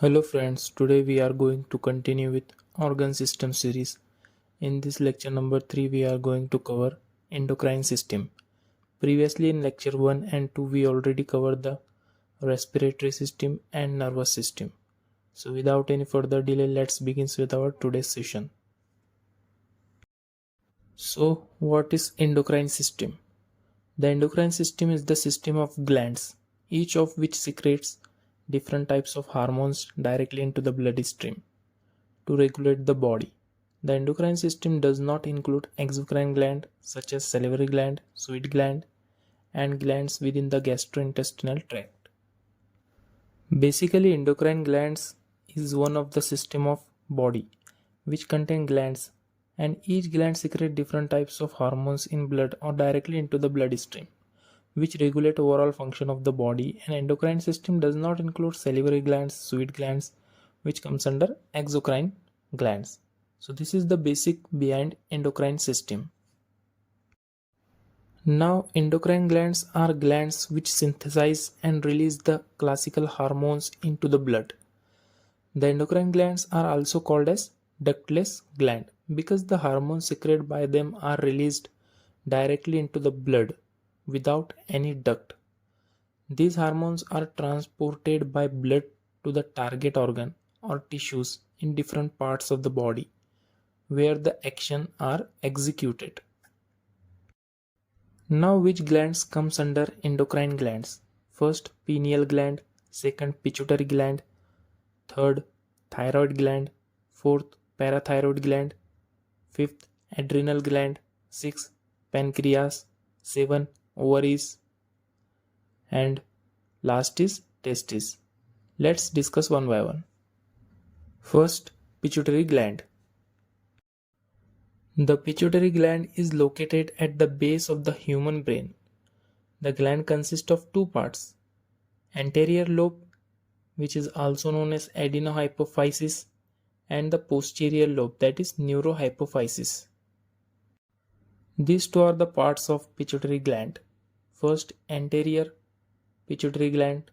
Hello friends, today we are going to continue with organ system series. In this lecture number 3 we are going to cover endocrine system. Previously in lecture 1 and 2 we already covered the respiratory system and nervous system. So without any further delay, let's begin with our today's session. So what is endocrine system? The endocrine system is the system of glands, each of which secretes different types of hormones directly into the bloodstream to regulate the body. The endocrine system does not include exocrine gland such as salivary gland, sweat gland, and glands within the gastrointestinal tract. Basically, endocrine glands is one of the system of body which contain glands, and each gland secrete different types of hormones in blood or directly into the bloodstream which regulate overall function of the body. And endocrine system does not include salivary glands, sweat glands, which comes under exocrine glands. So this is the basic behind endocrine system. Now endocrine glands are glands which synthesize and release the classical hormones into the blood. The endocrine glands are also called as ductless gland because the hormones secreted by them are released directly into the blood without any duct. These hormones are transported by blood to the target organ or tissues in different parts of the body where the action are executed. Now which glands comes under endocrine glands? First pineal gland, second pituitary gland, third thyroid gland, fourth parathyroid gland, fifth adrenal gland, sixth pancreas, 7 ovaries, and last is testes. Let's discuss one by one. First, pituitary gland. The pituitary gland is located at the base of the human brain. The gland consists of two parts: anterior lobe, which is also known as adenohypophysis, and the posterior lobe, that is neurohypophysis. These two are the parts of pituitary gland. First anterior pituitary gland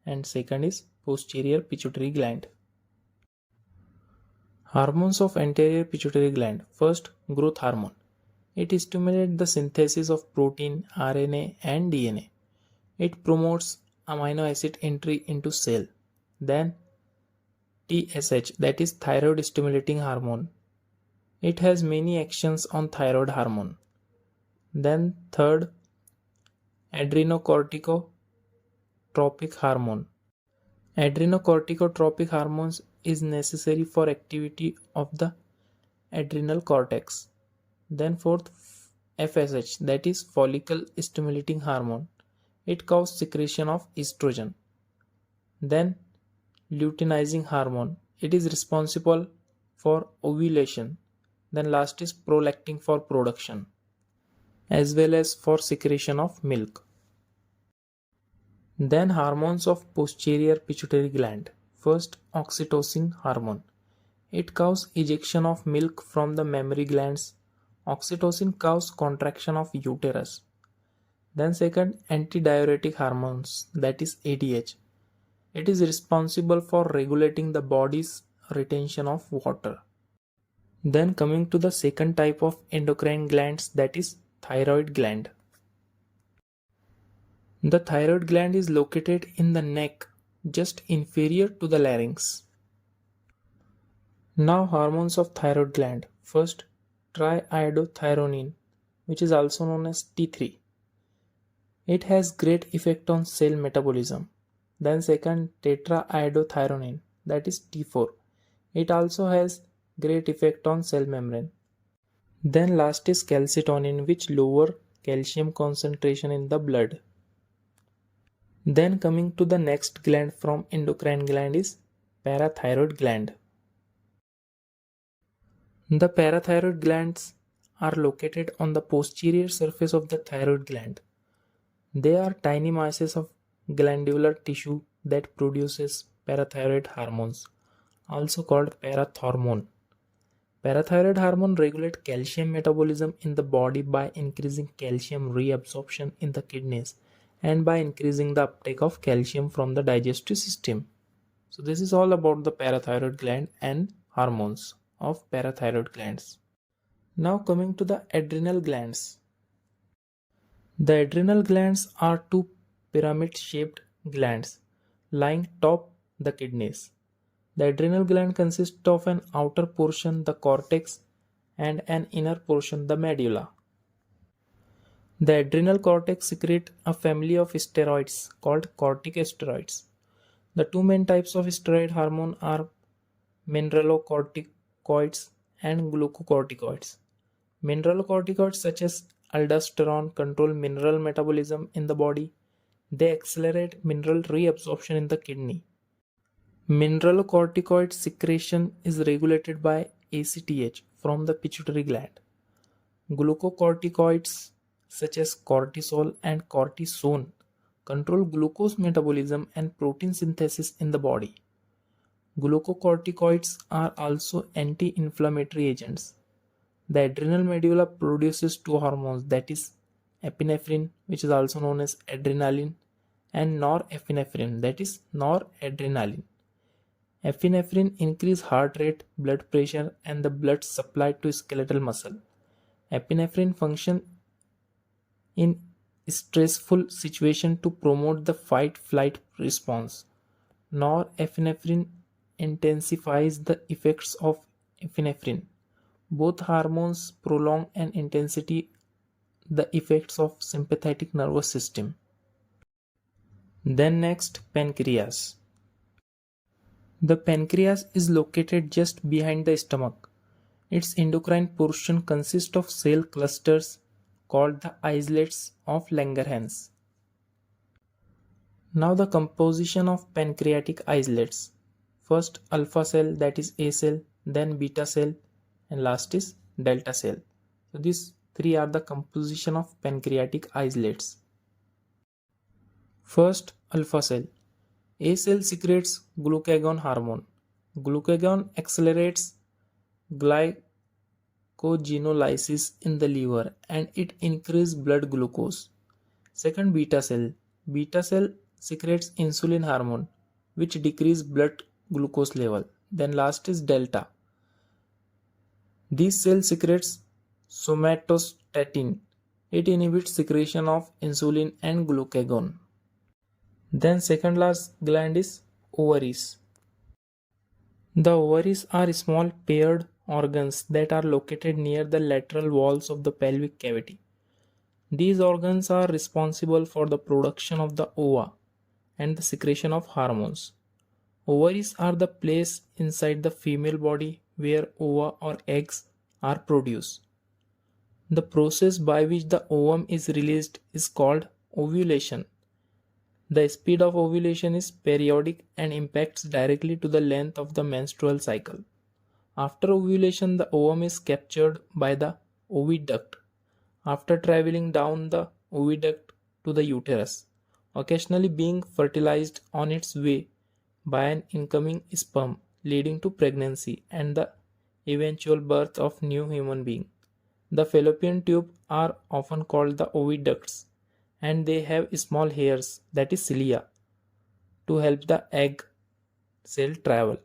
and second is posterior pituitary gland. Hormones of anterior pituitary gland. First, growth hormone. It stimulates the synthesis of protein, RNA and DNA. It promotes amino acid entry into cell. Then TSH, that is thyroid stimulating hormone. It has many actions on thyroid hormone. Then third, adrenocorticotropic hormone. Adrenocorticotropic hormones is necessary for activity of the adrenal cortex. Then fourth, FSH, that is follicle stimulating hormone. It causes secretion of estrogen. Then luteinizing hormone. It is responsible for ovulation. Then last is prolactin for production as well as for secretion of milk. Then hormones of posterior pituitary gland. First, oxytocin hormone. It causes ejection of milk from the mammary glands. Oxytocin causes contraction of uterus. Then second, antidiuretic hormones, that is ADH. It is responsible for regulating the body's retention of water. Then coming to the second type of endocrine glands, that is thyroid gland. The thyroid gland is located in the neck, just inferior to the larynx. Now hormones of thyroid gland. First, triiodothyronine, which is also known as T3. It has great effect on cell metabolism. Then second, tetraiodothyronine, that is T4. It also has great effect on cell membrane. Then last is calcitonin, which lower calcium concentration in the blood. Then coming to the next gland from endocrine gland is parathyroid gland. The parathyroid glands are located on the posterior surface of the thyroid gland. They are tiny masses of glandular tissue that produces parathyroid hormones, also called parathormone. Parathyroid hormone regulates calcium metabolism in the body by increasing calcium reabsorption in the kidneys and by increasing the uptake of calcium from the digestive system. So this is all about the parathyroid gland and hormones of parathyroid glands. Now coming to the adrenal glands. The adrenal glands are two pyramid-shaped glands lying top the kidneys. The adrenal gland consists of an outer portion, the cortex, and an inner portion, the medulla. The adrenal cortex secretes a family of steroids called corticosteroids. The two main types of steroid hormone are mineralocorticoids and glucocorticoids. Mineralocorticoids such as aldosterone control mineral metabolism in the body. They accelerate mineral reabsorption in the kidney. Mineralocorticoid secretion is regulated by ACTH from the pituitary gland. Glucocorticoids such as cortisol and cortisone control glucose metabolism and protein synthesis in the body. Glucocorticoids are also anti-inflammatory agents. The adrenal medulla produces two hormones, that is epinephrine, which is also known as adrenaline, and norepinephrine, that is noradrenaline. Epinephrine increases heart rate, blood pressure, and the blood supply to skeletal muscle. Epinephrine functions in stressful situation to promote the fight-flight response. Norepinephrine intensifies the effects of epinephrine. Both hormones prolong and intensity the effects of sympathetic nervous system. Then next, pancreas. The pancreas is located just behind the stomach. Its endocrine portion consists of cell clusters called the islets of Langerhans. Now the composition of pancreatic islets. First alpha cell, that is A cell, then beta cell, and last is delta cell. So these three are the composition of pancreatic islets. First alpha cell. A cell secretes glucagon hormone. Glucagon accelerates glycogenolysis in the liver and it increases blood glucose. Second beta cell. Beta cell secretes insulin hormone which decreases blood glucose level. Then last is delta. This cell secretes somatostatin. It inhibits secretion of insulin and glucagon. Then second last gland is ovaries. The ovaries are small paired organs that are located near the lateral walls of the pelvic cavity. These organs are responsible for the production of the ova and the secretion of hormones. Ovaries are the place inside the female body where ova or eggs are produced. The process by which the ovum is released is called ovulation. The speed of ovulation is periodic and impacts directly to the length of the menstrual cycle. After ovulation, the ovum is captured by the oviduct after traveling down the oviduct to the uterus, occasionally being fertilized on its way by an incoming sperm, leading to pregnancy and the eventual birth of new human being. The fallopian tube are often called the oviducts and they have small hairs, that is cilia, to help the egg cell travel.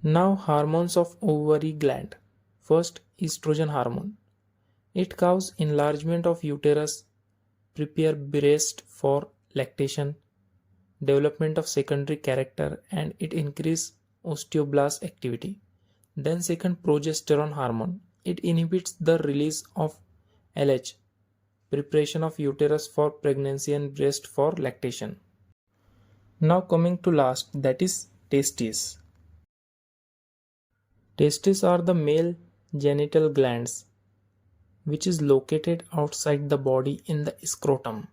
Now hormones of ovary gland. First, estrogen hormone. It causes enlargement of uterus, prepare breast for lactation, development of secondary character, and it increases osteoblast activity. Then second, progesterone hormone. It inhibits the release of LH, preparation of uterus for pregnancy and breast for lactation. Now coming to last, that is testes. Testes are the male genital glands which is located outside the body in the scrotum.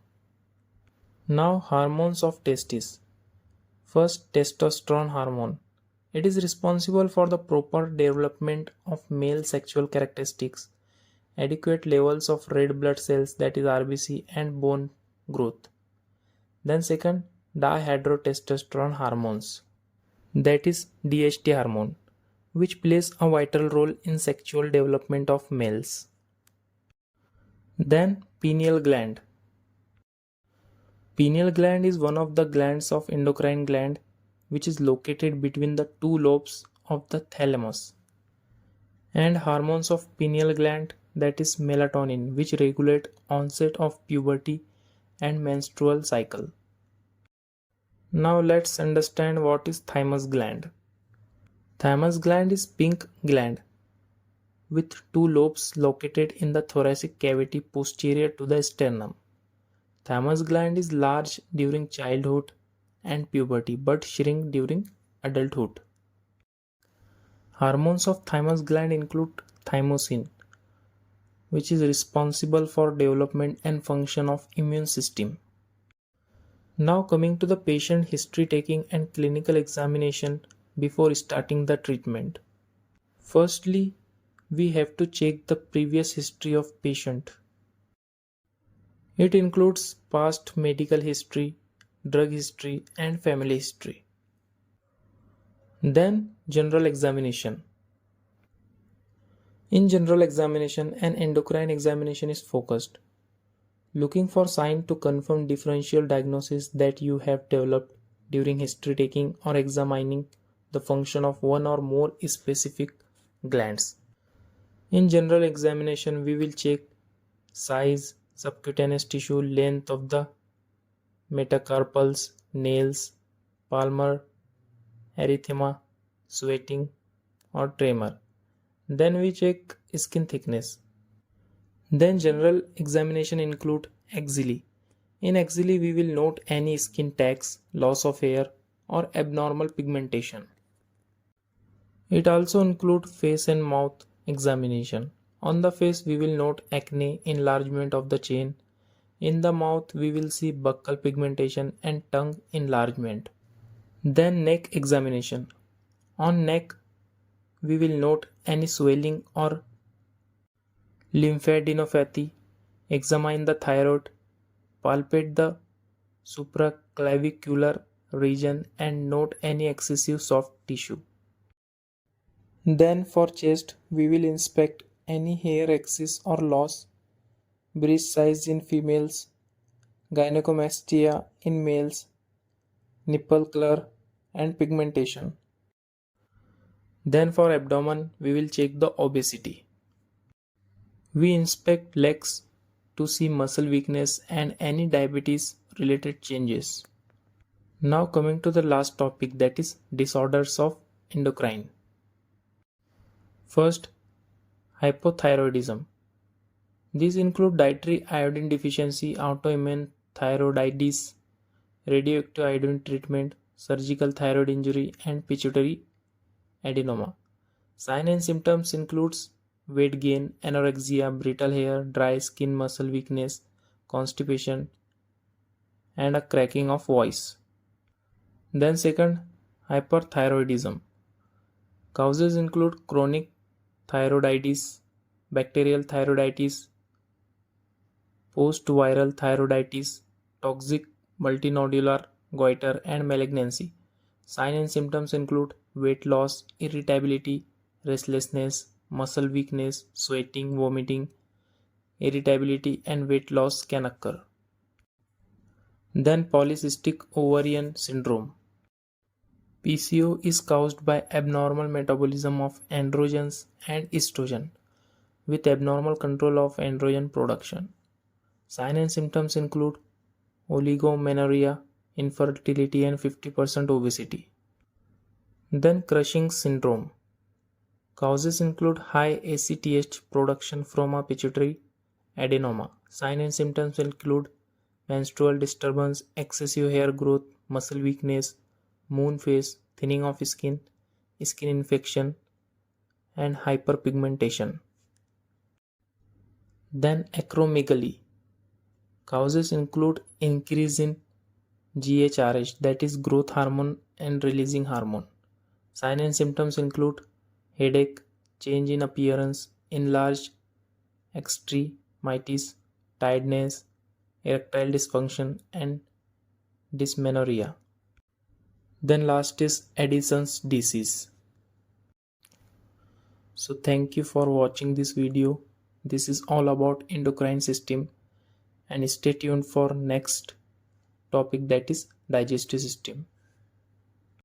Now hormones of testes. First, testosterone hormone. It is responsible for the proper development of male sexual characteristics, adequate levels of red blood cells, that is RBC, and bone growth. Then second, dihydrotestosterone hormones, that is DHT hormone, which plays a vital role in sexual development of males. Then pineal gland. Pineal gland is one of the glands of endocrine gland. which is located between the two lobes of the thalamus, and hormones of pineal gland, that is melatonin, which regulate onset of puberty and menstrual cycle. Now let's understand what is thymus gland. Thymus gland is pink gland with two lobes located in the thoracic cavity posterior to the sternum. Thymus gland is large during childhood and puberty but shrink during adulthood. Hormones of thymus gland include thymosin, which is responsible for development and function of immune system. Now coming to the patient history taking and clinical examination before starting the treatment. Firstly, we have to check the previous history of patient. It includes past medical history, drug history and family history. Then general examination. In general examination, an endocrine examination is focused, looking for signs to confirm differential diagnosis that you have developed during history taking or examining the function of one or more specific glands. In general examination, we will check size, subcutaneous tissue, length of the metacarpals, nails, palmar, erythema, sweating or tremor. Then we check skin thickness. Then general examination include axilla. In axilla we will note any skin tags, loss of hair or abnormal pigmentation. It also include face and mouth examination. On the face we will note acne, enlargement of the chin. In the mouth we will see buccal pigmentation and tongue enlargement. Then neck examination. On neck we will note any swelling or lymphadenopathy, examine the thyroid, palpate the supraclavicular region and note any excessive soft tissue. Then for chest, we will inspect any hair excess or loss, breast size in females, gynecomastia in males, nipple color and pigmentation. Then for abdomen, we will check the obesity. We inspect legs to see muscle weakness and any diabetes related changes. Now coming to the last topic, that is disorders of endocrine. First, hypothyroidism. These include dietary iodine deficiency, autoimmune thyroiditis, radioactive iodine treatment, surgical thyroid injury and pituitary adenoma. Signs and symptoms includes weight gain, anorexia, brittle hair, dry skin, muscle weakness, constipation and a cracking of voice. Then second, hyperthyroidism. Causes include chronic thyroiditis, bacterial thyroiditis, post-viral thyroiditis, toxic multinodular goiter and malignancy. Signs and symptoms include weight loss, irritability, restlessness, muscle weakness, sweating, vomiting, irritability and weight loss can occur. Then polycystic ovarian syndrome. PCO is caused by abnormal metabolism of androgens and estrogen with abnormal control of androgen production. Signs and symptoms include oligomenorrhea, infertility and 50% obesity. Then Cushing syndrome. Causes include high ACTH production from a pituitary adenoma. Signs and symptoms include menstrual disturbance, excessive hair growth, muscle weakness, moon face, thinning of skin, skin infection and hyperpigmentation. Then acromegaly. Causes include increase in GHRH, that is growth hormone and releasing hormone. Signs and symptoms include headache, change in appearance, enlarged extremities, tiredness, erectile dysfunction and dysmenorrhea. Then last is Addison's disease. So thank you for watching this video. This is all about endocrine system and stay tuned for next topic, that is digestive system.